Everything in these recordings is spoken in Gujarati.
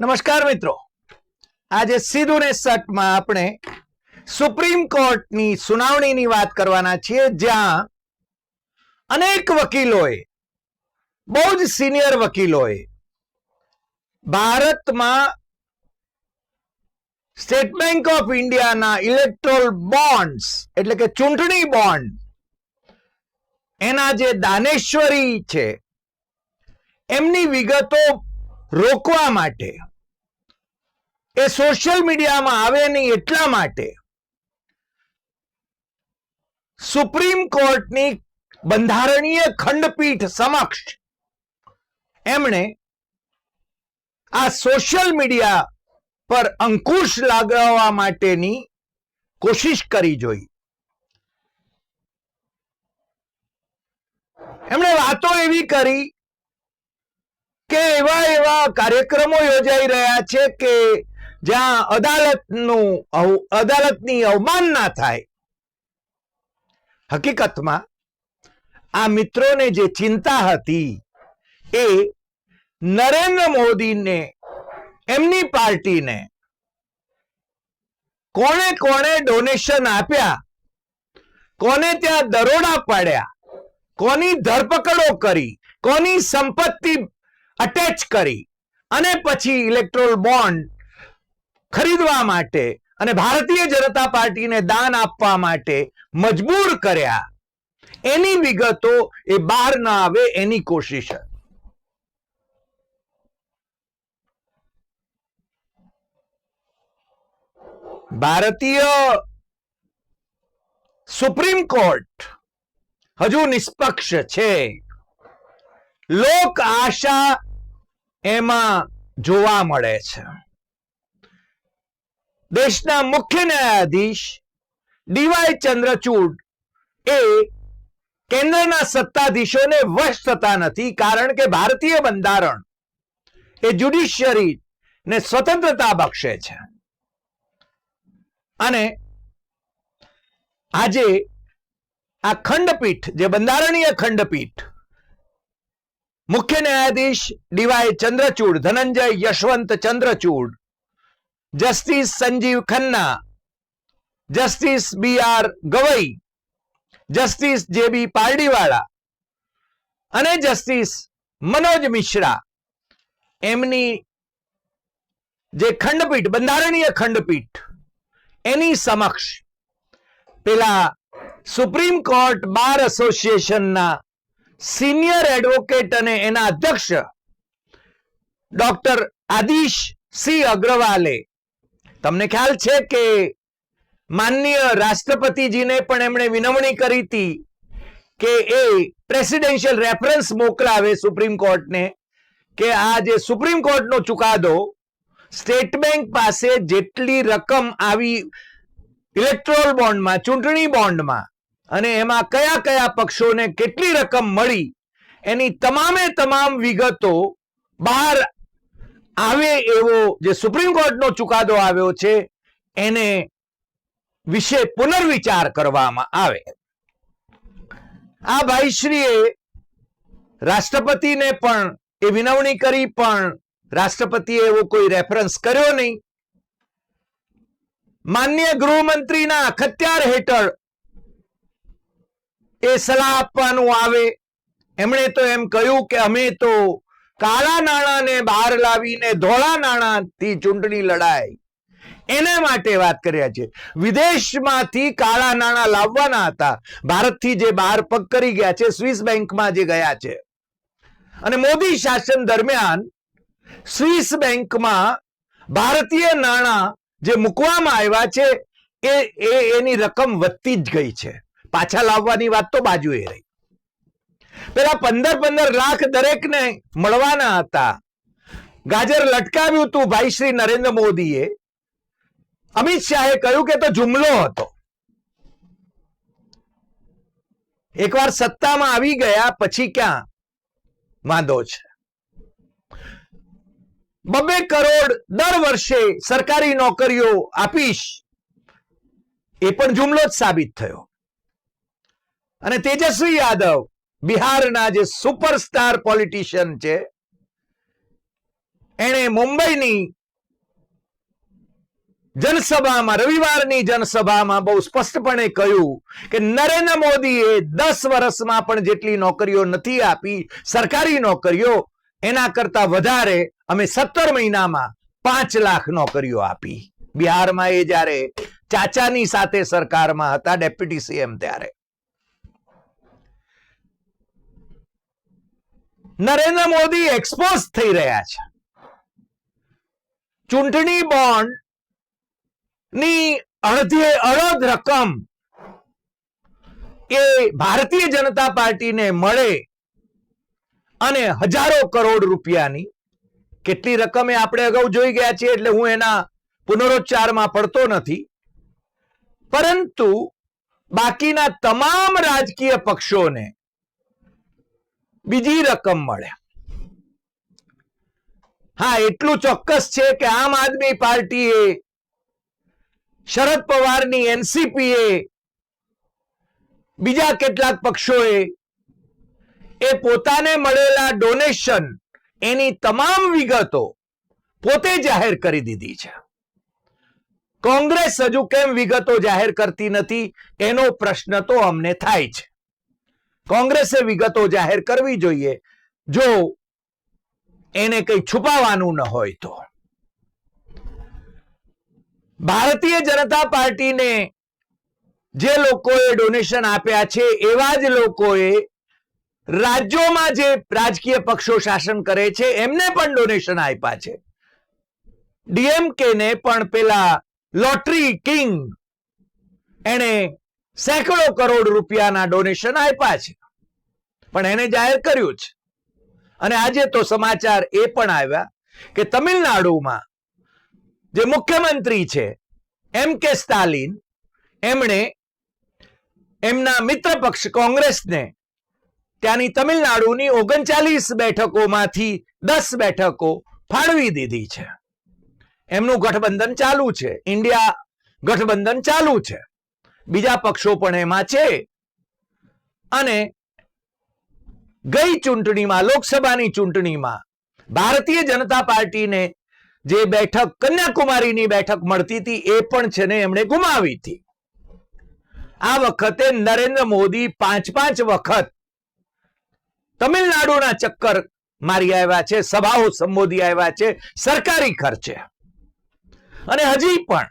નમસ્કાર મિત્રો, આજે સીધું ને સટમાં આપણે સુપ્રીમ કોર્ટની સુનાવણીની વાત કરવાના છીએ, જ્યાં અનેક વકીલોએ, બહુ જ સિનિયર વકીલોએ ભારતમાં સ્ટેટ બેંક ઓફ ઇન્ડિયાના ઇલેક્ટોરલ બોન્ડ્સ એટલે કે ચૂંટણી બોન્ડ એના જે દાનેશ્વરી છે એમની વિગતો રોકવા માટે, એ સોશિયલ મીડિયામાં આવે નહીં એટલા માટે સુપ્રીમ કોર્ટની બંધારણીય ખંડપીઠ સમક્ષ એમણે આ સોશિયલ મીડિયા પર અંકુશ લગાવવા માટેની કોશિશ કરી જોઈ. એમણે વાતો એવી કરી કે એવા કાર્યક્રમો યોજાઈ રહ્યા છે કે જ્યાં અદાલતની અવમાનના થાય. હકીકતમાં આ મિત્રોને જે ચિંતા હતી એ નરેન્દ્ર મોદીને, એમની પાર્ટીને કોણે કોણે ડોનેશન આપ્યા, કોને ત્યાં દરોડા પાડ્યા, કોની ધરપકડો કરી, કોની સંપત્તિ અટેચ કરી અને પછી ઇલેક્ટોરલ બોન્ડ ખરીદવા માટે અને ભારતીય જનતા પાર્ટીને દાન આપવા માટે મજબૂર કર્યા, એની વિગતો એ બહાર ના આવે એની કોશિશ. ભારતીય સુપ્રીમ કોર્ટ હજુ નિષ્પક્ષ છે. લોક આશા એમાં જોવા મળે છે. દેશના મુખ્ય ન્યાયાધીશ ડીવાય ચંદ્રચૂડ એ કેન્દ્રના સત્તાધીશોને વશ થતા નથી, કારણ કે ભારતીય બંધારણ એ જ્યુડિશિયરી ને સ્વતંત્રતા બક્ષે છે. અને આજે આ ખંડપીઠ, જે બંધારણીય ખંડપીઠ, મુખ્ય ન્યાયાધીશ DY Chandrachud, Dhananjay Yashwant Chandrachud, justice Sanjiv Khanna, justice BR. Gavai, justice JB. Pardiwala અને જસ્ટિસ મનોજ મિશ્રા, એમની જે ખંડપીઠ, બંધારણીય ખંડપીઠ, એની સમક્ષ પેલા સુપ્રીમ કોર્ટ બાર એસોસિએશનના સિનિયર એડવોકેટ અને એના અધ્યક્ષ ડોક્ટર આદિશ સિંહ અગ્રવાલે, તમને ખ્યાલ છે કે માનનીય રાષ્ટ્રપતિજીને પણ એમણે વિનવણી કરી હતી કે એ પ્રેસિડેન્શિયલ રેફરન્સ મોકલાવે સુપ્રીમ કોર્ટને કે આ જે સુપ્રીમ કોર્ટનો ચુકાદો સ્ટેટ બેંક પાસે જેટલી રકમ આવી ઇલેક્ટોરલ બોન્ડમાં, ચૂંટણી બોન્ડમાં, અને એમાં કયા કયા પક્ષોને કેટલી રકમ મળી, એની તમામે તમામ વિગતો બહાર આવે એવો જે સુપ્રીમ કોર્ટનો ચુકાદો આવ્યો છે એને વિશે પુનર્વિચાર કરવામાં આવે. આ ભાઈશ્રીએ રાષ્ટ્રપતિને પણ એ વિનવણી કરી, પણ રાષ્ટ્રપતિએ એવો કોઈ રેફરન્સ કર્યો નહીં. માનનીય ગૃહમંત્રીના અખત્યાર હેઠળ એ સલાહ આપવાનું આવે. એમણે તો એમ કહ્યું કે અમે તો કાળા નાણાંને બહાર લાવીને ધોળા નાણાંથી ચૂંટણી લડાય, એના માટે વાત કર્યા છે. વિદેશમાંથી કાળા નાણાં લાવવાના હતા, ભારતથી જે બહાર પગ કરી ગયા છે, સ્વિસ બેંકમાં જે ગયા છે. અને મોદી શાસન દરમિયાન સ્વિસ બેંકમાં ભારતીય નાણાં જે મૂકવામાં આવ્યા છે એની રકમ વધતી જ ગઈ છે. પાછા લાવવાની વાત તો બાજુએ રહી. પેલા 15-15 લાખ દરેકને મળવાના હતા. ગાજર લટકાવ્યું હતું ભાઈ શ્રી નરેન્દ્ર મોદીએ. અમિત શાહે કહ્યું કે તો જુમલો હતો. એકવાર સત્તામાં આવી ગયા પછી ક્યાં વાંધો છે. 2 કરોડ દર વર્ષે સરકારી નોકરીઓ આપીશ, એ પણ જુમલો જ સાબિત થયો. અને તેજસ્વી યાદવ, બિહારના જે સુપરસ્ટાર પોલિટિશિયન છે, એણે મુંબઈની જનસભામાં, રવિવારની જનસભામાં બહુ સ્પષ્ટપણે કહ્યું કે નરેન્દ્ર મોદીએ 10 વર્ષમાં પણ જેટલી નોકરીઓ નથી આપી, સરકારી નોકરીઓ, એના કરતા વધારે અમે 17 મહિનામાં 5 લાખ નોકરીઓ આપી. બિહારમાં એ જ્યારે ચાચાની સાથે સરકારમાં હતા, ડેપ્યુટી સીએમ, ત્યારે નરેન્દ્ર મોદી એક્સપોઝ થઈ રહ્યા છે. ચૂંટણી બોન્ડ ની અડધ રકમ એ ભારતીય જનતા પાર્ટીને મળે અને હજારો કરોડ રૂપિયાની કેટલી રકમ એ આપણે અગાઉ જોઈ ગયા છીએ, એટલે હું એના પુનરોચ્ચારમાં પડતો નથી. પરંતુ બાકીના તમામ રાજકીય પક્ષોને બીજી રકમ મળે. હા, એટલું ચોક્કસ છે કે આમ આદમી પાર્ટીએ, શરદ પવારની એનસીપીએ, બીજા કેટલાક પક્ષોએ એ પોતાને મળેલા ડોનેશન, એની તમામ વિગતો પોતે જાહેર કરી દીધી છે. કોંગ્રેસ હજુ કેમ વિગતો જાહેર કરતી નથી એનો પ્રશ્ન તો અમને થાય છે. કોંગ્રેસે વિગતો જાહેર કરવી જોઈએ, જો એને કંઈ છુપાવવાનું ન હોય તો. ભારતીય જનતા પાર્ટીને જે લોકોએ ડોનેશન આપ્યા છે, એવા જ લોકોએ રાજ્યોમાં જે રાજકીય પક્ષો શાસન કરે છે એમને પણ ડોનેશન આપ્યા છે. ડીએમકે ને પણ પેલા લોટરી કિંગ, એને સેંકડો કરોડ રૂપિયાના ડોનેશન આપ્યા છે, પણ એને જાહેર કર્યું છે. અને આજે તો સમાચાર એ પણ આવ્યા કે તમિલનાડુમાં જે મુખ્યમંત્રી છે એમ.કે. સ્ટાલિન, એમણે એમના મિત્ર પક્ષ કોંગ્રેસને ત્યાંની તમિલનાડુની 39 બેઠકોમાંથી 10 બેઠકો ફાળવી દીધી છે. એમનું ગઠબંધન ચાલુ છે, ઇન્ડિયા ગઠબંધન ચાલુ છે, બીજા પક્ષો પણ એમાં છે. અને ગઈ ચૂંટણીમાં, લોકસભાની ચૂંટણીમાં ભારતીય જનતા પાર્ટીને જે બેઠક, કન્યાકુમારીની બેઠક મળતી હતી, એ પણ છે ને એમણે ગુમાવી હતી. આ વખતે નરેન્દ્ર મોદી 5 વખત તમિલનાડુના ચક્કર મારી આવ્યા છે, સભાઓ સંબોધી આવ્યા છે, સરકારી ખર્ચે. અને હજી પણ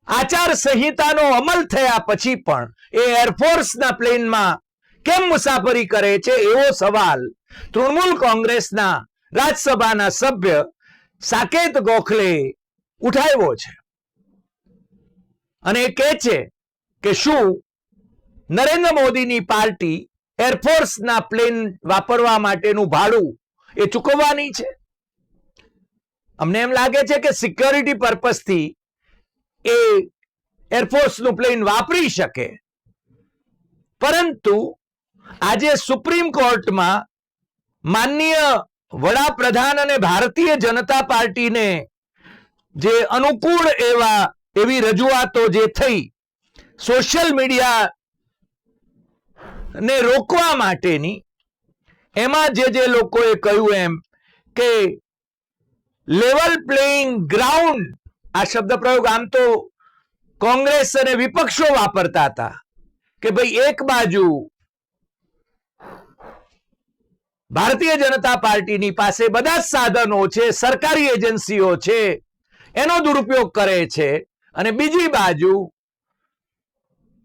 આચાર સંહિતાનો અમલ થયા પછી પણ એ એરફોર્સના પ્લેનમાં કેમ મુસાફરી કરે છે, એવો સવાલ તૃણમૂલ કોંગ્રેસના રાજ્યસભાના સભ્ય સાકેત ગોખલે ઉઠાવ્યો છે. અને એ કહે છે કે શું નરેન્દ્ર મોદીની પાર્ટી એરફોર્સના પ્લેન વાપરવા માટેનું ભાડું એ ચૂકવવાની છે? અમને એમ લાગે છે કે સિક્યોરિટી પર્પઝથી એ એરફોર્સનું પ્લેન વાપરી શકે, પરંતુ આજે સુપ્રીમ કોર્ટમાં માનનીય વડાપ્રધાન અને ભારતીય જનતા પાર્ટીને જે અનુકૂળ એવી રજૂઆતો જે થઈ, સોશિયલ મીડિયા ને રોકવા માટેની, એમાં જે લોકોએ કહ્યું એમ કે લેવલ પ્લેઇંગ ગ્રાઉન્ડ, આ શબ્દ પ્રયોગ આમ તો કોંગ્રેસ અને વિપક્ષો વાપરતા હતા કે ભાઈ એક બાજુ ભારતીય જનતા પાર્ટીની પાસે બધા જ સાધનો છે, સરકારી એજન્સીઓ છે, એનો દુરુપયોગ કરે છે, અને બીજી બાજુ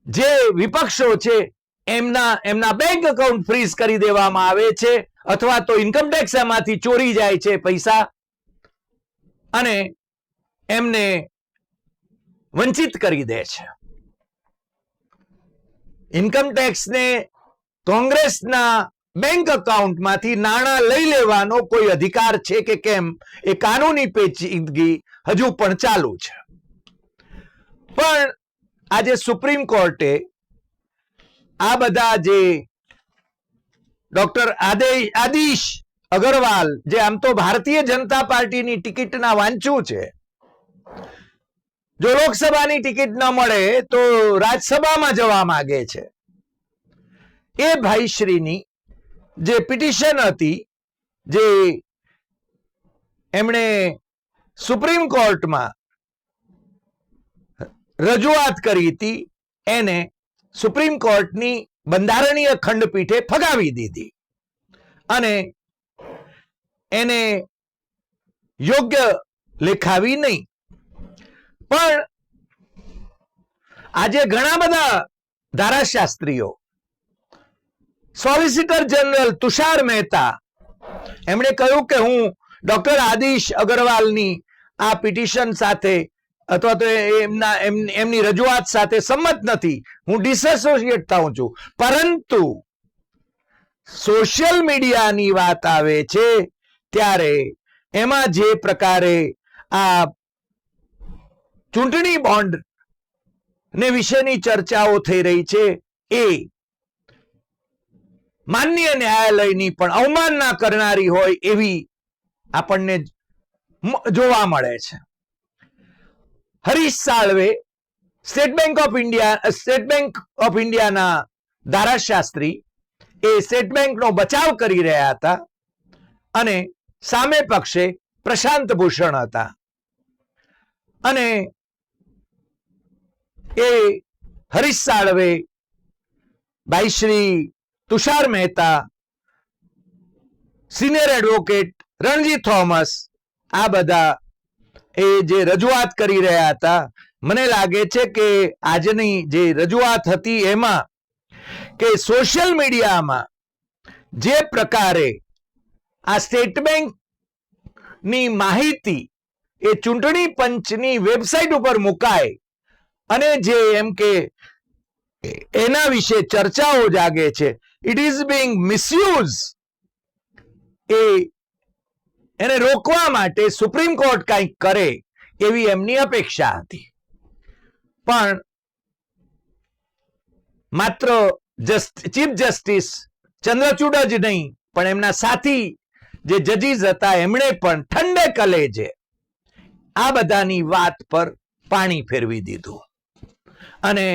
જે વિપક્ષો છે એમના બેંક એકાઉન્ટ ફ્રીઝ કરી દેવામાં આવે છે, અથવા તો ઇન્કમટેક્સ એમાંથી ચોરી જાય છે પૈસા, અને એમને વંચિત કરી દે છે. ઇન્કમટેક્સને કોંગ્રેસના બેંક એકાઉન્ટમાંથી નાણાં લઈ લેવાનો કોઈ અધિકાર છે કે કેમ, એ કાનૂની પેચીદગી હજુ પણ ચાલુ છે. પણ આજે સુપ્રીમ કોર્ટે આ બધા જે ડોક્ટર આદિશ અગરવાલ, જે આમ તો ભારતીય જનતા પાર્ટીની ટિકિટના વાંચુ છે, જો લોકસભાની ટિકિટ ન મળે તો રાજ્યસભામાં જવા માંગે છે, એ ભાઈશ્રીની જે પિટિશન હતી, જે એમણે સુપ્રીમ કોર્ટમાં રજૂઆત કરી હતી એને સુપ્રીમ કોર્ટની બંધારણીય ખંડપીઠે ફગાવી દીધી અને એને યોગ્ય લેખાવી નહીં. પણ આજે ઘણા બધા ધારાશાસ્ત્રીઓ, સોલિસિટર જનરલ તુષાર મહેતા, એમણે કહ્યું કે હું ડોક્ટર આદિશ અગરવાલની આ પિટિશન સાથે અથવા તો એમની રજૂઆત સાથે સંમત નથી, હું ડિસએસોસિએટ થાઉં છું. પરંતુ સોશિયલ મીડિયાની વાત આવે છે ત્યારે એમાં જે પ્રકારે આ ચૂંટણી બોન્ડ ને વિશેની ચર્ચાઓ થઈ રહી છે એ માનનીય ન્યાયાલયની પણ અવમાનના કરનારી હોય એવી આપણને જોવા મળે છે. હરીશ સાળવે સ્ટેટ બેંક ઓફ ઇન્ડિયાના ધારાશાસ્ત્રી એ સ્ટેટ બેંકનો બચાવ કરી રહ્યા હતા અને સામે પક્ષે પ્રશાંત ભૂષણ હતા અને એ હરીશ સાળવે, ભાઈ Shri Tushar Mehta, senior advocate Ranjit Thomas, આ બધા એ જે રજૂઆત કરી રહ્યા હતા, મને લાગે છે કે આજની જે રજૂઆત હતી એમાં કે સોશિયલ મીડિયામાં જે પ્રકારે આ સ્ટેટ બેંક ની માહિતી એ ચૂંટણી પંચની વેબસાઇટ ઉપર મુકાય અને જે એમ કે એના વિશે ચર્ચાઓ જાગે છે, ઇટ ઇઝ બીંગ મિસયુઝ, એને રોકવા માટે સુપ્રીમ કોર્ટ કંઈક કરે એવી એમની અપેક્ષા હતી. પણ માત્ર ચીફ જસ્ટિસ ચંદ્રચૂડ જ નહીં પણ એમના સાથી જે જજીસ હતા એમણે પણ ઠંડે કલેજે આ બધાની વાત પર પાણી ફેરવી દીધું અને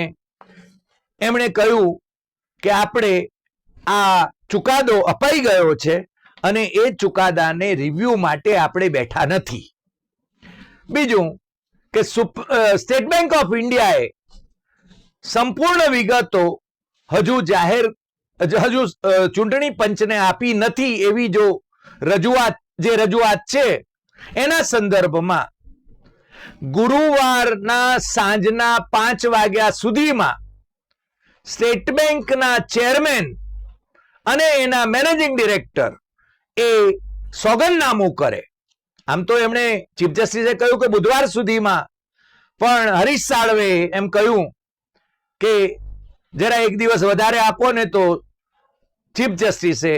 એમણે કહ્યું કે આપણે આ ચુકાદો અપાઈ ગયો છે અને એ ચુકાદાને રિવ્યુ માટે આપણે બેઠા નથી. બીજું કે સ્ટેટ બેંક ઓફ ઇન્ડિયાએ સંપૂર્ણ વિગતો હજુ ચૂંટણી પંચને આપી નથી એવી જો રજૂઆત છે એના સંદર્ભમાં ગુરુવારના સાંજના 5 વાગ્યા સુધીમાં સ્ટેટ બેંકના ચેરમેન અને એના મેનેજિંગ ડિરેક્ટર એ સોગંદનામું કરે. આમ તો એમણે ચીફ જસ્ટિસે કહ્યું કે બુધવાર સુધીમાં, પણ હરીશ સાળવે એમ કહ્યું કે જરા એક દિવસ વધારે આપો ને, તો ચીફ જસ્ટિસે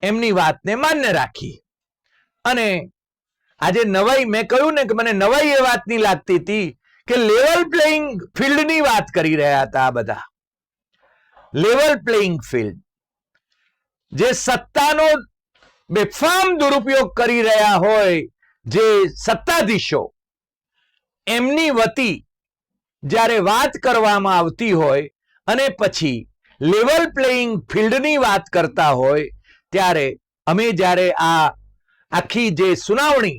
એમની વાતને માન્ય રાખી. અને આજે નવાઈ, મેં કહ્યું ને કે મને નવાઈ એ વાતની લાગતી હતી કે લેવલ પ્લેઇંગ ફિલ્ડની વાત કરી રહ્યા હતા. આ બધા લેવલ પ્લેઇંગ ફિલ્ડ, જે સત્તાનો બેફામ દુરુપયોગ કરી રહ્યા હોય જે સત્તાધીશો, એમની વતી જ્યારે વાત કરવામાં આવતી હોય અને પછી લેવલ પ્લેઇંગ ફિલ્ડની વાત કરતા હોય ત્યારે અમે જ્યારે આ આખી જે સુનાવણી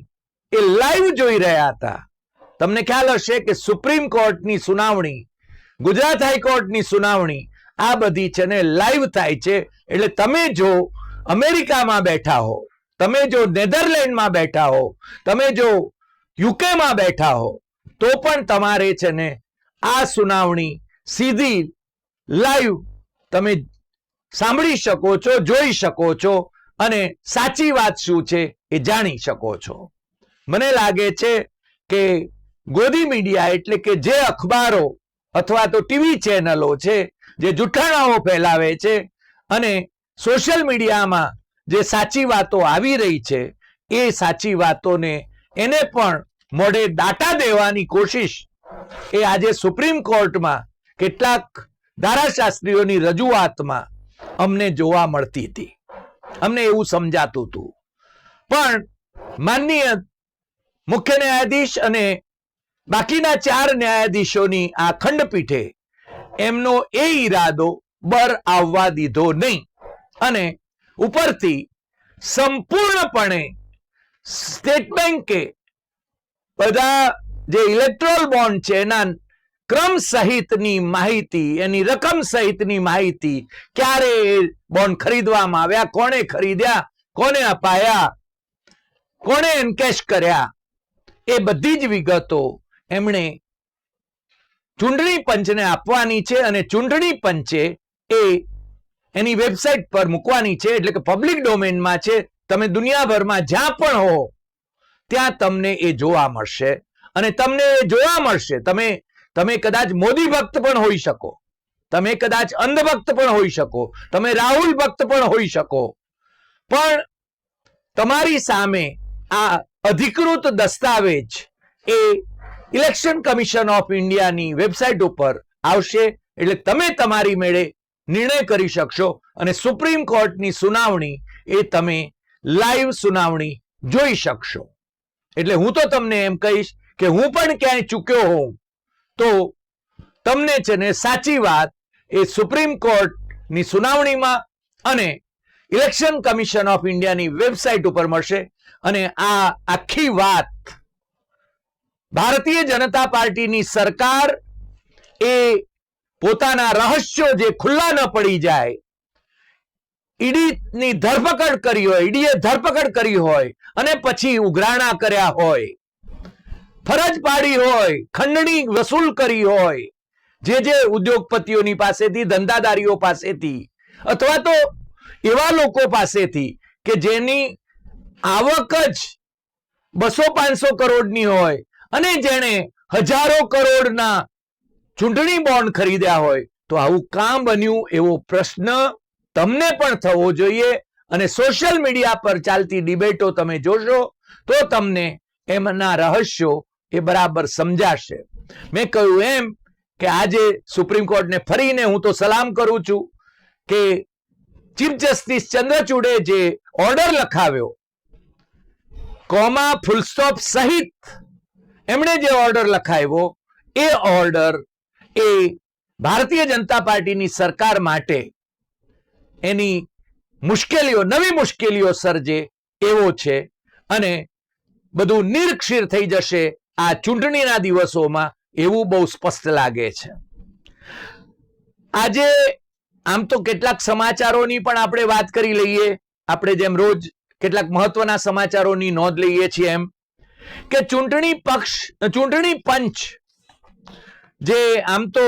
એ લાઈવ જોઈ રહ્યા હતા, તમને ખ્યાલ હશે કે સુપ્રીમ કોર્ટની સુનાવણી, ગુજરાત હાઈકોર્ટની સુનાવણી, આ બધી છે ને લાઈવ થાય છે. એટલે તમે જો અમેરિકામાં બેઠા હો, તમે જો નેધરલેન્ડમાં બેઠા હો, તમે જો યુકેમાં બેઠા હો, તો પણ તમારે છે ને આ સુનાવણી સીધી લાઈવ તમે સાંભળી શકો છો, જોઈ શકો છો અને સાચી વાત શું છે એ જાણી શકો છો. મને લાગે છે કે ગોદી મીડિયા એટલે કે જે અખબારો અથવા તો ટીવી ચેનલો છે જે જુઠ્ઠાણાઓ ફેલાવે છે અને સોશિયલ મીડિયામાં જે સાચી વાતો આવી રહી છે એ સાચી વાતોને એને પણ મોઢે દાટા દેવાની કોશિશ એ આજે સુપ્રીમ કોર્ટમાં કેટલાક ધારાશાસ્ત્રીઓની રજૂઆતમાં અમને જોવા મળતી હતી. અમને એવું સમજાતું હતું. પણ માનનીય મુખ્ય ન્યાયાધીશ અને બાકીના 4 ન્યાયાધીશોની આ ખંડપીઠે એમનો એ ઈરાદો બર આવવા દીધો નહીં અને ઉપરથી સંપૂર્ણપણે સ્ટેટ બેંકે બધા જે ઇલેક્ટ્રોલ બોન્ડ છે એના ક્રમ સહિતની માહિતી, એની રકમ સહિતની માહિતી, ક્યારે બોન્ડ ખરીદવામાં આવ્યા, કોણે ખરીદ્યા, કોને અપાયા, કોણે એન્કેશ કર્યા, એ બધી જ વિગતો એમણે ચૂંટણી પંચને આપવાની છે અને ચૂંટણી પંચે એ એની વેબસાઇટ પર મૂકવાની છે. એટલે કે પબ્લિક ડોમેનમાં છે. તમે દુનિયાભરમાં જ્યાં પણ હો ત્યાં તમને એ જોવા મળશે. અને તમને એ જોવા મળશે. તમે કદાચ મોદી ભક્ત પણ હોઈ શકો, તમે કદાચ અંધભક્ત પણ હોઈ શકો, તમે રાહુલ ભક્ત પણ હોઈ શકો, પણ તમારી સામે આ અધિકૃત દસ્તાવેજ એ ઇલેક્શન કમિશન ઓફ ઇન્ડિયાની વેબસાઇટ ઉપર આવશે. એટલે તમે તમારી મેળે નિર્ણય કરી શકશો અને સુપ્રીમ કોર્ટની સુનાવણી એ તમે લાઈવ સુનાવણી જોઈ શકશો. એટલે હું તો તમને એમ કહીશ કે હું પણ ક્યાંય ચૂક્યો હોઉં તો તમને છે ને સાચી વાત એ સુપ્રીમ કોર્ટની સુનાવણીમાં અને ઇલેક્શન કમિશન ઓફ ઇન્ડિયાની વેબસાઇટ ઉપર મળશે. અને આ આખી વાત ભારતીય જનતા પાર્ટીની સરકાર એ પોતાના રહસ્યો જે ખુલ્લા ન પડી જાય, ઈડીની ધરપકડ કરી હોય, ઈડીએ ધરપકડ કરી હોય અને પછી ઉઘરાણા કર્યા હોય, ફરજ પાડી હોય, ખંડણી વસૂલ કરી હોય જે ઉદ્યોગપતિઓની પાસેથી, ધંધાદારીઓ પાસેથી, અથવા તો એવા લોકો પાસેથી કે જેની આવક જ 200-500 કરોડની હોય અને જેણે હજારો કરોડના ચૂંટણી બોન્ડ ખરીદ્યા હોય, તો આવું કામ બન્યું એવો પ્રશ્ન તમને પણ થવો જોઈએ. અને સોશિયલ મીડિયા પર ચાલતી ડિબેટો તમે જોશો તો તમને એમના રહસ્યો એ બરાબર સમજાશે. મેં કહ્યું એમ કે આજે સુપ્રીમ કોર્ટને ફરીને હું તો સલામ કરું છું કે ચીફ જસ્ટિસ ચંદ્રચૂડે જે ઓર્ડર લખાવ્યો, કોમા ફૂલ સ્ટોપ સહિત એમણે જે ઓર્ડર લખાવ્યો, એ ઓર્ડર એ ભારતીય જનતા પાર્ટીની સરકાર માટે એની મુશ્કેલીઓ, નવી મુશ્કેલીઓ સર્જે એવો છે અને બધું નિર્ક્ષીર થઈ જશે આ ચૂંટણીના દિવસોમાં એવું બહુ સ્પષ્ટ લાગે છે. આજે આમ તો કેટલાક સમાચારોની પણ આપણે વાત કરી લઈએ. આપણે જેમ રોજ કેટલાક મહત્વના સમાચારોની નોંધ લઈએ છીએ એમ કે ચૂંટણી પંચ જે આમ તો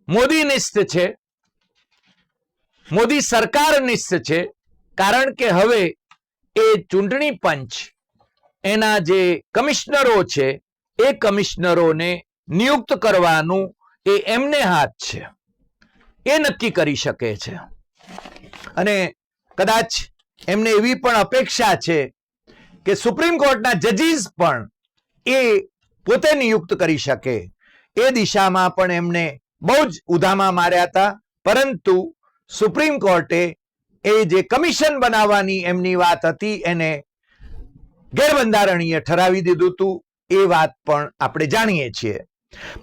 મોદીનિષ્ઠ છે, મોદી સરકાર નિષ્ઠ છે, કારણ કે હવે એ ચૂંટણી પંચ એના જે કમિશનરો છે એ કમિશનરોને નિયુક્ત કરવાનું એ એમને હાથ છે, એ નક્કી કરી શકે છે. અને કદાચ એમને એવી પણ અપેક્ષા છે કે સુપ્રીમ કોર્ટના જજીસ પણ એ પોતે નિયુક્ત કરી શકે. એ દિશામાં પણ એમને બહુ જ ઉધામા માર્યા હતા, પરંતુ સુપ્રીમ કોર્ટે એ જે કમિશન બનાવવાની એમની વાત હતી એને ગેરબંધારણીય ઠરાવી દીધું હતું. એ વાત પણ આપણે જાણીએ છીએ.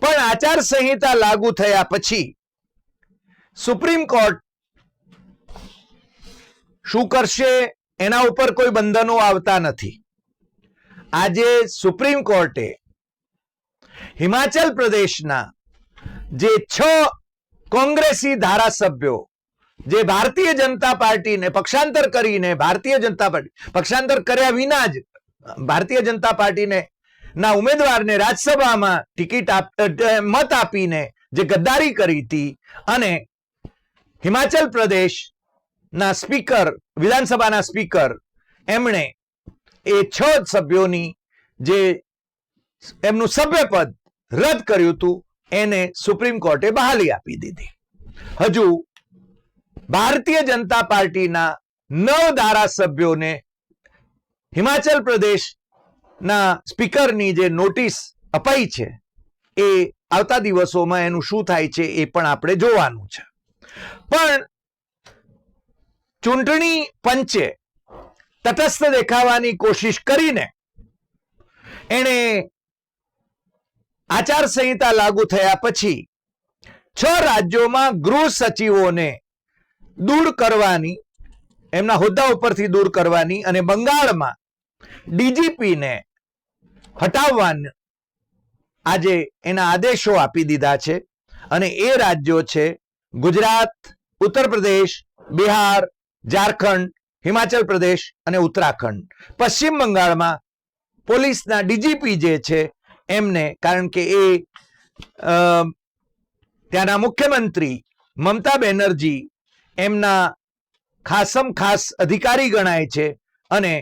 પણ આચાર સંહિતા લાગુ થયા પછી સુપ્રીમ કોર્ટ શું કરશે એના ઉપર કોઈ બંધનો આવતા નથી. આજે સુપ્રીમ કોર્ટે હિમાચલ પ્રદેશના જે 6 કોંગ્રેસી ધારાસભ્યો જે ભારતીય જનતા પાર્ટીને પક્ષાંતર કરીને, ભારતીય જનતા પાર્ટી પક્ષાંતર કર્યા વિના જ ભારતીય જનતા પાર્ટીને ના ઉમેદવારને રાજ્યસભામાં ટિકિટ મત આપીને જે ગદ્દારી કરી હતી અને હિમાચલ પ્રદેશના સ્પીકર, વિધાનસભાના સ્પીકર, એમણે એ 6 સભ્યોની જે એમનું સભ્યપદ રદ કર્યું હતું એને સુપ્રીમ કોર્ટે બહાલી આપી દીધી. હજુ ભારતીય જનતા પાર્ટીના 9 ધારાસભ્યોને હિમાચલ પ્રદેશના સ્પીકરની જે નોટિસ અપાઈ છે એ આવતા દિવસોમાં એનું શું થાય છે એ પણ આપણે જોવાનું છે. પણ ચૂંટણી પંચે તટસ્થ દેખાવાની કોશિશ કરીને એણે આચાર સંહિતા લાગુ થયા પછી 6 રાજ્યોમાં ગૃહ સચિવોને દૂર કરવાની, એમના હોદ્દા ઉપરથી દૂર કરવાની અને બંગાળમાં ડીજીપીને હટાવવાના આજે એના આદેશો આપી દીધા છે અને એ રાજ્યો છે ગુજરાત, ઉત્તર પ્રદેશ, બિહાર, ઝારખંડ, હિમાચલ પ્રદેશ અને ઉત્તરાખંડ. પશ્ચિમ બંગાળમાં પોલીસના ડીજીપી જે છે એમને, કારણ કે એ ત્યાંના મુખ્યમંત્રી મમતા બેનર્જી એમના ખાસમ ખાસ અધિકારી ગણાય છે અને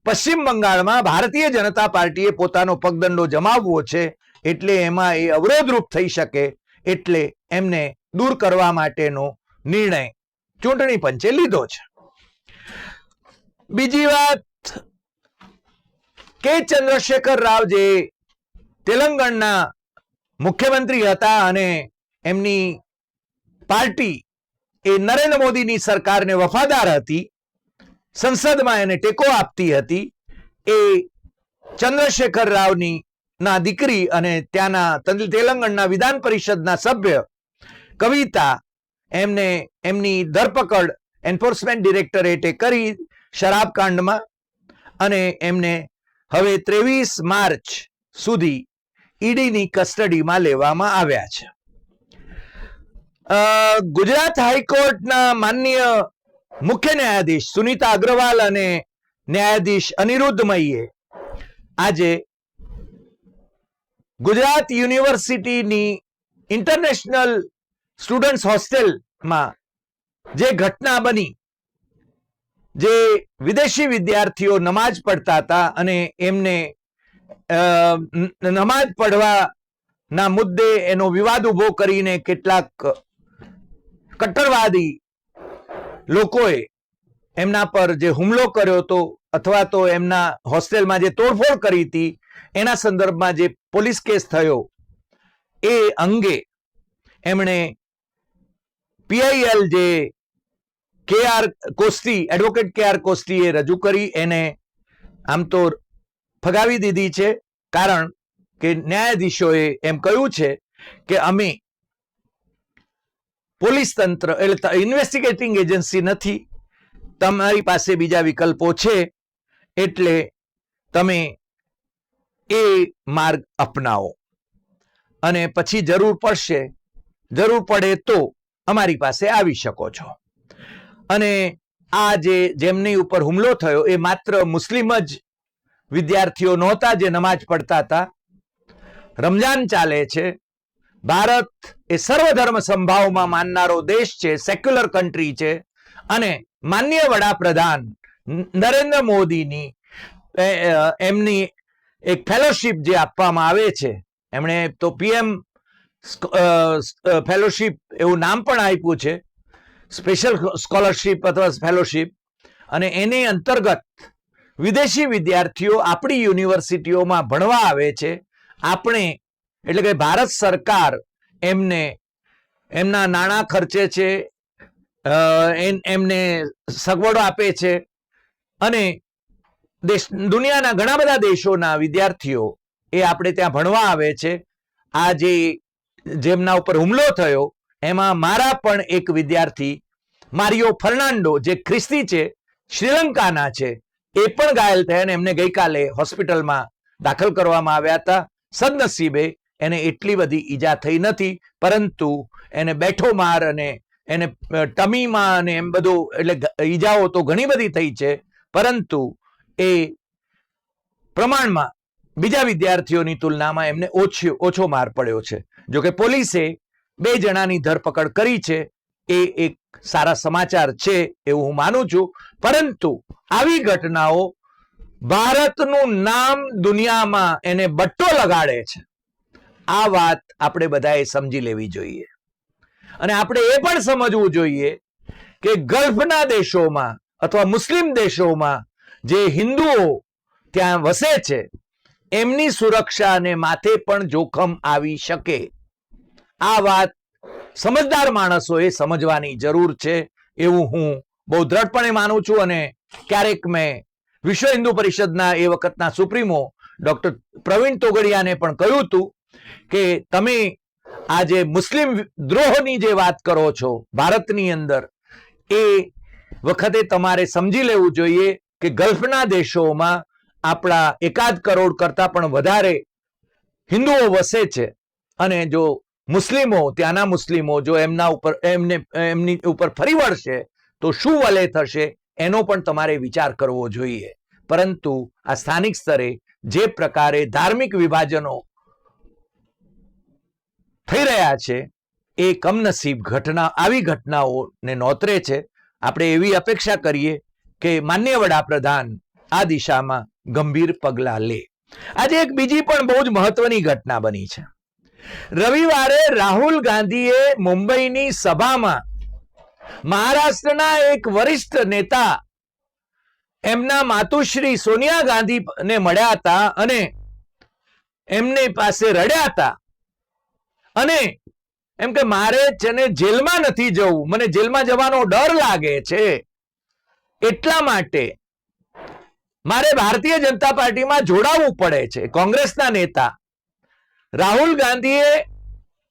પશ્ચિમ બંગાળમાં ભારતીય જનતા પાર્ટીએ પોતાનો પગદંડો જમાવવો છે એટલે એમાં એ અવરોધરૂપ થઈ શકે એટલે એમને દૂર કરવા માટેનો નિર્ણય ચૂંટણી પંચે લીધો છે. બીજી વાત કે ચંદ્રશેખર રાવ જે તેલંગાણના મુખ્યમંત્રી હતા અને એમની પાર્ટી એ નરેન્દ્ર મોદીની સરકારને વફાદાર હતી, સંસદમાં એને ટેકો આપતી હતી, એ ચંદ્રશેખર રાવની ના દીકરી અને ત્યાંના તેલંગાણના વિધાન પરિષદના સભ્ય કવિતા એમને એમની ધરપકડ એન્ફોર્સમેન્ટ ડિરેક્ટરેટે કરી શરાબ કાંડમાં અને એમને હવે 23 માર્ચ સુધી ઈડીની કસ્ટડીમાં લેવામાં આવ્યા છે. ગુજરાત હાઈકોર્ટના માનનીય મુખ્ય ન્યાયાધીશ સુનીતા અગ્રવાલ અને ન્યાયાધીશ અનિરુદ્ધ મઈએ આજે ગુજરાત યુનિવર્સિટીની ઇન્ટરનેશનલ સ્ટુડન્ટ્સ હોસ્ટેલમાં જે ઘટના બની, જે વિદેશી વિદ્યાર્થીઓ નમાજ પડતા હતા અને એમને નમાજ પડવાના મુદ્દે એનો વિવાદ ઉભો કરીને કેટલાક કટ્ટરવાદી લોકોએ એમના પર જે હુમલો કર્યો હતો અથવા તો એમના હોસ્ટેલમાં જે તોડફોડ કરી હતી એના સંદર્ભમાં જે પોલીસ કેસ થયો એ અંગે એમણે પીઆઈએલ જે એડવોકેટ KR કોસ્ટીએ રજૂ કરી એને આમ તો ફગાવી દીધી છે, કારણ કે ન્યાયાધીશોએ એમ કહ્યું છે કે અમે પોલીસ તંત્ર એટલે ઇન્વેસ્ટિગેટિંગ એજન્સી નથી, તમારી પાસે બીજા વિકલ્પો છે એટલે તમે એ માર્ગ અપનાવો અને પછી જરૂર પડે તો અમારી પાસે આવી શકો છો. અને આ જેમની ઉપર હુમલો થયો એ માત્ર મુસ્લિમ જ વિદ્યાર્થીઓ નહોતા જે નમાજ પડતા હતા. રમજાન ચાલે છે, ભારત એ સર્વધર્મ સંભાવમાં માનનારો દેશ છે, સેક્યુલર કન્ટ્રી છે અને માનનીય વડાપ્રધાન નરેન્દ્ર મોદીની એમની એક ફેલોશિપ જે આપવામાં આવે છે, એમણે તો PM ફેલોશિપ એવું નામ પણ આપ્યું છે, સ્પેશિયલ સ્કોલરશિપ અથવા ફેલોશિપ, અને એની અંતર્ગત વિદેશી વિદ્યાર્થીઓ આપણી યુનિવર્સિટીઓમાં ભણવા આવે છે. આપણે એટલે કે ભારત સરકાર એમને એમના નાણાં ખર્ચે છે, એમને સગવડો આપે છે અને દુનિયાના ઘણા બધા દેશોના વિદ્યાર્થીઓ એ આપણે ત્યાં ભણવા આવે છે. આ જેમના ઉપર હુમલો થયો એમાં મારા પણ એક વિદ્યાર્થી મારિયો ફર્નાન્ડો જે ખ્રિસ્તી છે, શ્રીલંકાના છે, એ પણ ઘાયલ થયા અને એમને ગઈકાલે હોસ્પિટલમાં દાખલ કરવામાં આવ્યા હતા. સદનસીબે એને એટલી બધી ઈજા થઈ નથી, પરંતુ એને બેઠો માર અને એને ટમીમાં અને એમ બધું એટલે ઈજાઓ તો ઘણી બધી થઈ છે, પરંતુ એ પ્રમાણમાં બીજા વિદ્યાર્થીઓની તુલનામાં એમને ઓછો માર પડ્યો છે. જોકે પોલીસે 2 જણાની ધરપકડ કરી છે, એ એક સારા સમાચાર છે એવું હું માનું છું. પરંતુ આવી ઘટનાઓ ભારતનું નામ દુનિયામાં એને બટ્ટો લગાડે છે. આ વાત આપણે બધાએ સમજી લેવી જોઈએ અને આપણે એ પણ સમજવું જોઈએ કે ગલ્ફના દેશોમાં અથવા મુસ્લિમ દેશોમાં જે હિન્દુઓ ત્યાં વસે છે એમની સુરક્ષાને માથે પણ જોખમ આવી શકે. આ વાત સમજદાર માણસોએ સમજવાની જરૂર છે એવું હું બહુ દ્રઢપણે માનું છું. અને ક્યારેક મેં વિશ્વ હિન્દુ પરિષદના એ વખતના સુપ્રીમો ડોક્ટર પ્રવીણ તોગડિયાને પણ કહ્યું હતું કે તમે આ જે મુસ્લિમ દ્રોહની જે વાત કરો છો ભારતની અંદર, એ વખતે તમારે સમજી લેવું જોઈએ કે ગલ્ફના દેશોમાં આપણા 1 કરોડ કરતા પણ વધારે હિન્દુઓ વસે છે અને જો મુસ્લિમો, ત્યાંના મુસ્લિમો જો એમની ઉપર ફરી વળશે તો શું વલે થશે એનો પણ તમારે વિચાર કરવો જોઈએ. પરંતુ આ સ્થાનિક સ્તરે જે પ્રકારે ધાર્મિક વિભાજનો થઈ રહ્યા છે એ કમનસીબ ઘટના, આવી ઘટનાઓને નોતરે છે. આપણે એવી અપેક્ષા કરીએ કે માનનીય વડાપ્રધાન આ દિશામાં ગંભીર પગલાં લે. આજે એક બીજી પણ બહુ જ મહત્વની ઘટના બની છે. રવિવારે રાહુલ ગાંધીએ મુંબઈની સભામાં મહારાષ્ટ્રના એક વરિષ્ઠ નેતા એમના માતુશ્રી સોનિયા ગાંધીને મળ્યા હતા અને એમની પાસે રડ્યા હતા અને એમ કે મારે છે ને જેલમાં નથી જવું, મને જેલમાં જવાનો ડર લાગે છે, એટલા માટે મારે ભારતીય જનતા પાર્ટીમાં જોડાવવું પડે છે. કોંગ્રેસના નેતા રાહુલ ગાંધીએ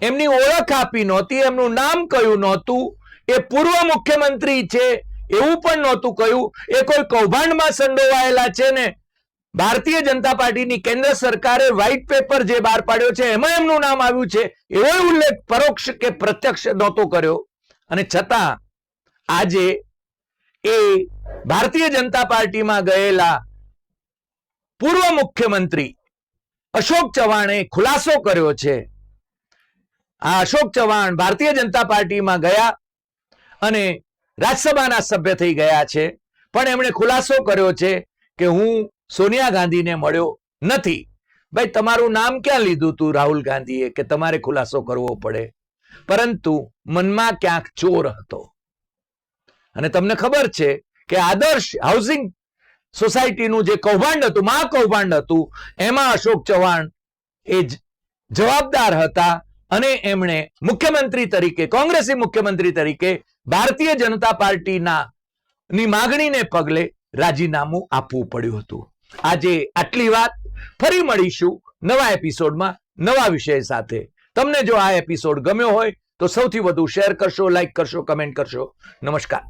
એમની ઓળખ આપી નહોતી, એમનું નામ કયું નહોતું, એ પૂર્વ મુખ્યમંત્રી છે એવું પણ નહોતું કહ્યું, એ કોઈ કૌભાંડમાં સંડોવાયેલા છે ને ભારતીય જનતા પાર્ટીની કેન્દ્ર સરકારે વ્હાઇટ પેપર જે બહાર પાડ્યો છે એમાં એમનું નામ આવ્યું છે એવો ઉલ્લેખ પરોક્ષ કે પ્રત્યક્ષ નહોતો કર્યો. અને છતાં આજે એ ભારતીય જનતા પાર્ટીમાં ગયેલા પૂર્વ મુખ્યમંત્રી અશોક ચવ્હાણે ખુલાસો કર્યો છે. આ અશોક ચવ્હાણ ભારતીય જનતા પાર્ટીમાં ગયા અને રાજ્યસભાના સભ્ય થઈ ગયા છે, પણ એમણે ખુલાસો કર્યો છે કે હું સોનિયા ગાંધીને મળ્યો નથી. ભાઈ, તમારું નામ ક્યાં લીધું તું રાહુલ ગાંધીએ કે તમારે ખુલાસો કરવો પડે? પરંતુ મનમાં ક્યાંક ચોર હતો. અને તમને ખબર છે કે આદર્શ હાઉસિંગ સોસાયટીનું જે કૌભાંડ હતું, મહાકૌભાંડ હતું, એમાં અશોક ચવ્હાણ એ જવાબદાર હતા અને એમણે મુખ્યમંત્રી તરીકે, કોંગ્રેસી મુખ્યમંત્રી તરીકે ભારતીય જનતા પાર્ટીના ની માગણીને પગલે રાજીનામું આપવું પડ્યું હતું. આજે આટલી વાત. ફરી મળીશું નવા એપિસોડમાં નવા વિષય સાથે. તમને જો આ એપિસોડ ગમ્યો હોય તો સૌથી વધુ શેર કરશો, લાઈક કરશો, કમેન્ટ કરશો. નમસ્કાર.